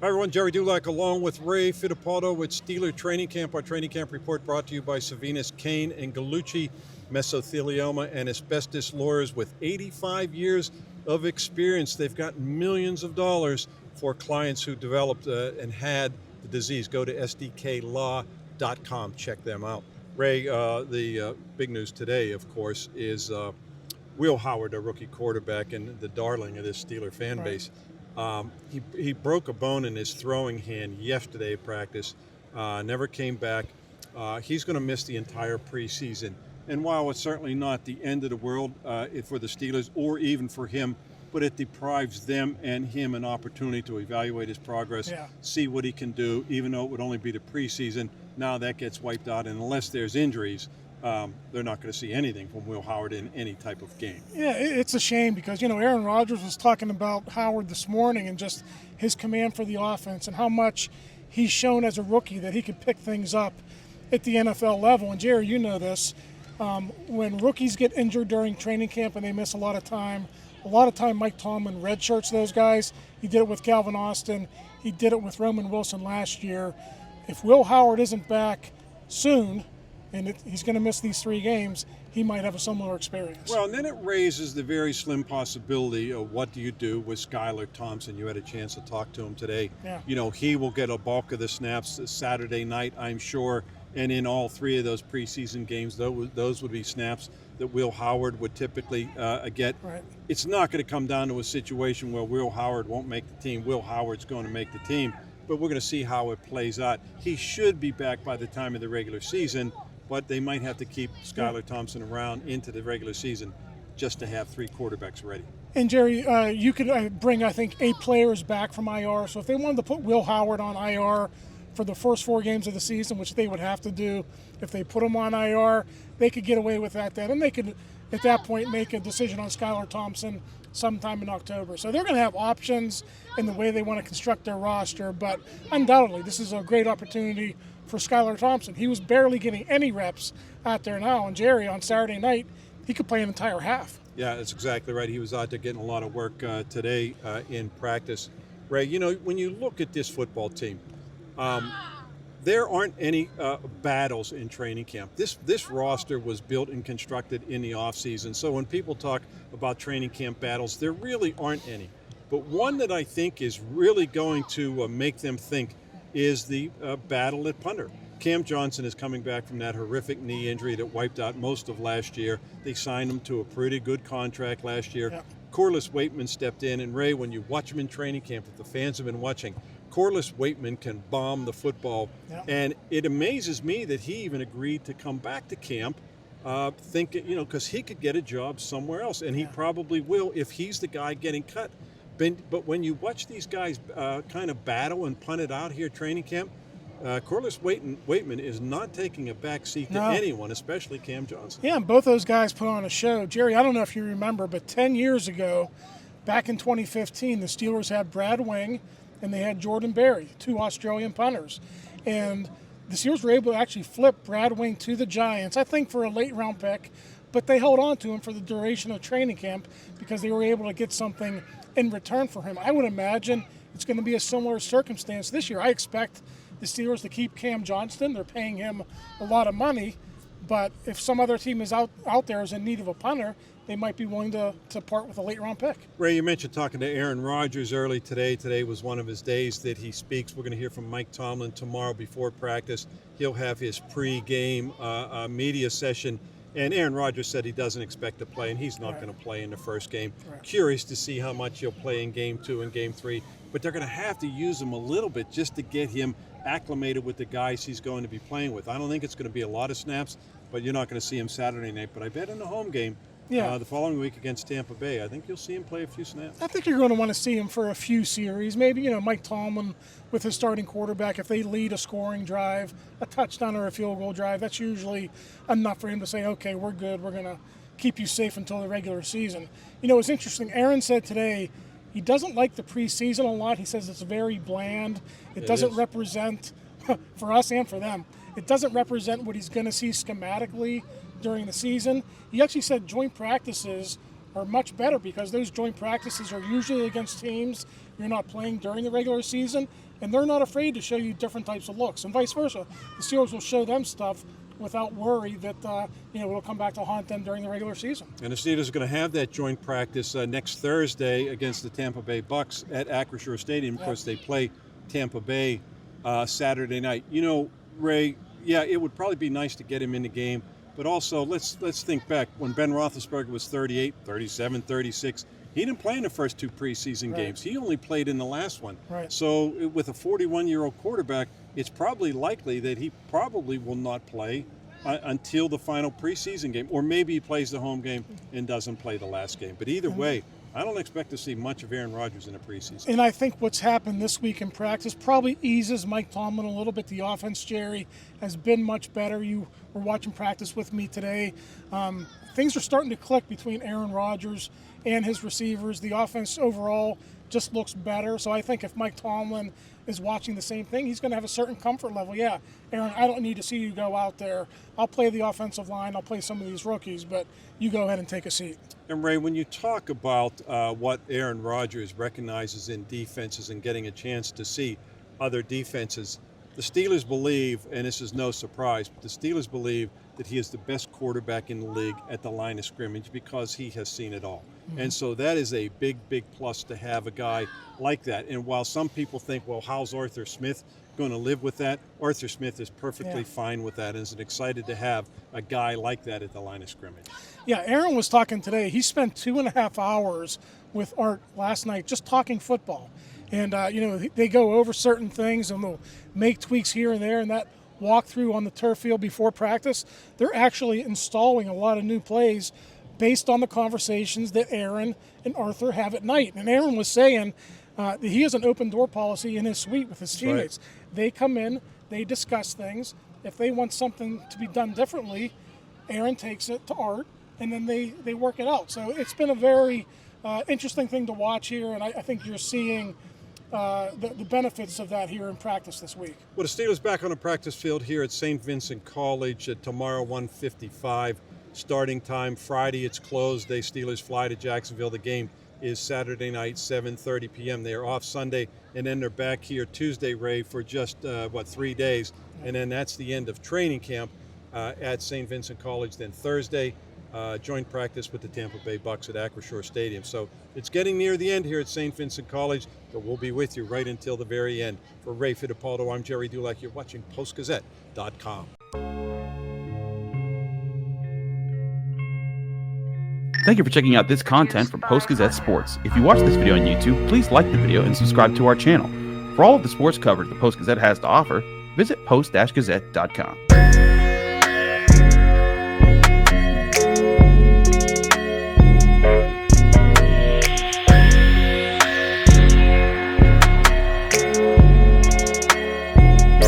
Hi, everyone. Gerry Dulac along with Ray Fittipaldo with Steeler Training Camp. Our training camp report brought to you by Savinas, Kane, and Gallucci, mesothelioma and asbestos lawyers with 85 years of experience. They've got millions of dollars for clients who developed and had the disease. Go to sdklaw.com. Check them out. Ray, the big news today, of course, is Will Howard, a rookie quarterback and the darling of this Steeler fan base. He broke a bone in his throwing hand yesterday at practice, never came back. He's going to miss the entire preseason. And while it's certainly not the end of the world for the Steelers or even for him, but it deprives them and him an opportunity to evaluate his progress, see what he can do, even though it would only be the preseason. Now that gets wiped out, and unless there's injuries, they're not going to see anything from Will Howard in any type of game. Yeah, it's a shame because, Aaron Rodgers was talking about Howard this morning and just his command for the offense and how much he's shown as a rookie that he could pick things up at the NFL level. And, Gerry, you know this. When rookies get injured during training camp and they miss a lot of time Mike Tomlin redshirts those guys. He did it with Calvin Austin. He did it with Roman Wilson last year. If Will Howard isn't back soon, and he's going to miss these 3 games, he might have a similar experience. Well, and then it raises the very slim possibility of what do you do with Skyler Thompson. You had a chance to talk to him today. Yeah. He will get a bulk of the snaps Saturday night, I'm sure, and in all 3 of those preseason games, those would be snaps that Will Howard would typically get. Right. It's not going to come down to a situation where Will Howard won't make the team. Will Howard's going to make the team, but we're going to see how it plays out. He should be back by the time of the regular season, but they might have to keep Skyler Thompson around into the regular season just to have 3 quarterbacks ready. And, Gerry, you could bring, I think, 8 players back from IR. So if they wanted to put Will Howard on IR for the first 4 games of the season, which they would have to do if they put him on IR, they could get away with that then. And they could, at that point, make a decision on Skyler Thompson sometime in October. So they're going to have options in the way they want to construct their roster. But undoubtedly, this is a great opportunity for Skyler Thompson. He was barely getting any reps out there now. And, Gerry, on Saturday night, he could play an entire half. Yeah, that's exactly right. He was out there getting a lot of work today in practice. Ray, when you look at this football team, there aren't any battles in training camp. This roster was built and constructed in the offseason. So when people talk about training camp battles, there really aren't any. But one that I think is really going to make them think is the battle at punter. Cam Johnston is coming back from that horrific knee injury that wiped out most of last year. They signed him to a pretty good contract last year. Yeah. Corliss Waitman stepped in, and Ray, when you watch him in training camp, if the fans have been watching, Corliss Waitman can bomb the football. Yeah. And it amazes me that he even agreed to come back to camp, because he could get a job somewhere else, and he probably will if he's the guy getting cut. But when you watch these guys kind of battle and punt it out here at training camp, Corliss Waitman is not taking a back seat to anyone, especially Cam Johnston. Yeah, and both those guys put on a show. Gerry, I don't know if you remember, but 10 years ago, back in 2015, the Steelers had Brad Wing and they had Jordan Berry, 2 Australian punters. And the Steelers were able to actually flip Brad Wing to the Giants, I think for a late-round pick, but they held on to him for the duration of training camp because they were able to get something in return for him. I would imagine it's going to be a similar circumstance this year. I expect the Steelers to keep Cam Johnston. They're paying him a lot of money, but if some other team is out there is in need of a punter, they might be willing to part with a late-round pick. Ray, you mentioned talking to Aaron Rodgers early today. Today was one of his days that he speaks. We're going to hear from Mike Tomlin tomorrow before practice. He'll have his pre-game media session. And Aaron Rodgers said he doesn't expect to play, and he's not going to play in the first game. Right. Curious to see how much he'll play in Game 2 and Game 3. But they're going to have to use him a little bit just to get him acclimated with the guys he's going to be playing with. I don't think it's going to be a lot of snaps, but you're not going to see him Saturday night. But I bet in the home game, the following week against Tampa Bay, I think you'll see him play a few snaps. I think you're going to want to see him for a few series. Maybe, Mike Tomlin with his starting quarterback, if they lead a scoring drive, a touchdown or a field goal drive, that's usually enough for him to say, okay, we're good. We're going to keep you safe until the regular season. It's interesting. Aaron said today he doesn't like the preseason a lot. He says it's very bland. It doesn't represent, for us and for them, it doesn't represent what he's going to see schematically during the season. He actually said joint practices are much better because those joint practices are usually against teams you're not playing during the regular season, and they're not afraid to show you different types of looks, and vice versa. The Steelers will show them stuff without worry that it'll come back to haunt them during the regular season. And the Steelers are going to have that joint practice next Thursday against the Tampa Bay Bucks at Acrisure Stadium. Of course, they play Tampa Bay Saturday night. Ray, it would probably be nice to get him in the game, but also let's think back when Ben Roethlisberger was 38, 37, 36. He didn't play in the first 2 preseason games. He only played in the last one. Right. So with a 41-year-old quarterback, it's probably likely that he probably will not play until the final preseason game, or maybe he plays the home game and doesn't play the last game. But either way, I don't expect to see much of Aaron Rodgers in the preseason. And I think what's happened this week in practice probably eases Mike Tomlin a little bit. The offense, Gerry, has been much better. You were watching practice with me today. Things are starting to click between Aaron Rodgers and his receivers. The offense overall just looks better. So I think if Mike Tomlin is watching the same thing, he's going to have a certain comfort level. Yeah, Aaron, I don't need to see you go out there. I'll play the offensive line. I'll play some of these rookies, but you go ahead and take a seat. And Ray, when you talk about what Aaron Rodgers recognizes in defenses and getting a chance to see other defenses, the Steelers believe, and this is no surprise, but the Steelers believe that he is the best quarterback in the league at the line of scrimmage because he has seen it all. And so that is a big, big plus to have a guy like that. And while some people think, well, how's Arthur Smith going to live with that? Arthur Smith is perfectly fine with that and is excited to have a guy like that at the line of scrimmage. Yeah, Aaron was talking today. He spent 2.5 hours with Art last night just talking football. And, they go over certain things and they'll make tweaks here and there. And that walkthrough on the turf field before practice, they're actually installing a lot of new plays based on the conversations that Aaron and Arthur have at night. And Aaron was saying that he has an open door policy in his suite with his teammates. Right. They come in, they discuss things. If they want something to be done differently, Aaron takes it to Art, and then they work it out. So it's been a very interesting thing to watch here, and I think you're seeing the benefits of that here in practice this week. Well, the Steelers back on the practice field here at Saint Vincent College tomorrow, 1:55. Starting time. Friday, it's closed. The Steelers fly to Jacksonville. The game is Saturday night, 7:30 p.m. They are off Sunday, and then they're back here Tuesday, Ray, for just, 3 days. And then that's the end of training camp at Saint Vincent College. Then Thursday, joint practice with the Tampa Bay Bucks at Acrisure Stadium. So it's getting near the end here at Saint Vincent College, but we'll be with you right until the very end. For Ray Fittipaldo, I'm Gerry Dulac. You're watching Post-Gazette.com. Thank you for checking out this content from Post-Gazette Sports. If you watch this video on YouTube, please like the video and subscribe to our channel. For all of the sports coverage the Post-Gazette has to offer, visit post-gazette.com.